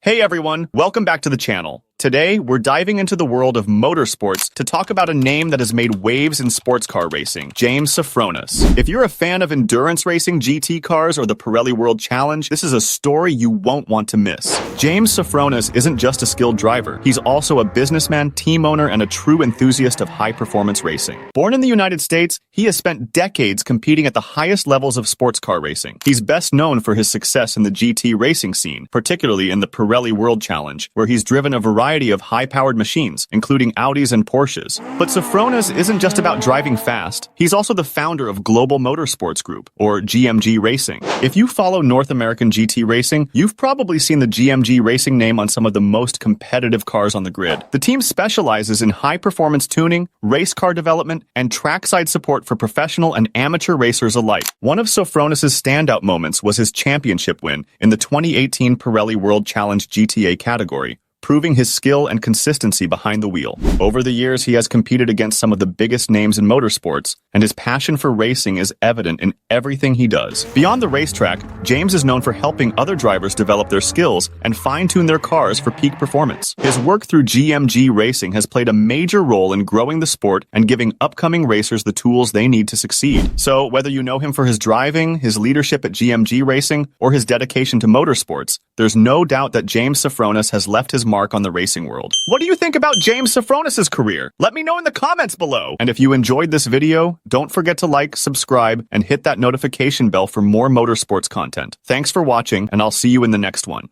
Hey everyone, welcome back to the channel. Today, we're diving into the world of motorsports to talk about a name that has made waves in sports car racing, James Safronas. If you're a fan of endurance racing GT cars or the Pirelli World Challenge, this is a story you won't want to miss. James Safronas isn't just a skilled driver, he's also a businessman, team owner, and a true enthusiast of high-performance racing. Born in the United States, he has spent decades competing at the highest levels of sports car racing. He's best known for his success in the GT racing scene, particularly in the Pirelli World Challenge, where he's driven a variety of high-powered machines, including Audis and Porsches. But Safronas isn't just about driving fast. He's also the founder of Global Motorsports Group, or GMG Racing. If you follow North American GT racing, you've probably seen the GMG Racing name on some of the most competitive cars on the grid. The team specializes in high-performance tuning, race car development, and trackside support for professional and amateur racers alike. One of Safronas' standout moments was his championship win in the 2018 Pirelli World Challenge GTA category, proving his skill and consistency behind the wheel. Over the years, he has competed against some of the biggest names in motorsports, and his passion for racing is evident in everything he does. Beyond the racetrack, James is known for helping other drivers develop their skills and fine-tune their cars for peak performance. His work through GMG Racing has played a major role in growing the sport and giving upcoming racers the tools they need to succeed. So, whether you know him for his driving, his leadership at GMG Racing, or his dedication to motorsports, there's no doubt that James Safronas has left his mark on the racing world. What do you think about James Safronas' career? Let me know in the comments below. And if you enjoyed this video, don't forget to like, subscribe, and hit that notification bell for more motorsports content. Thanks for watching, and I'll see you in the next one.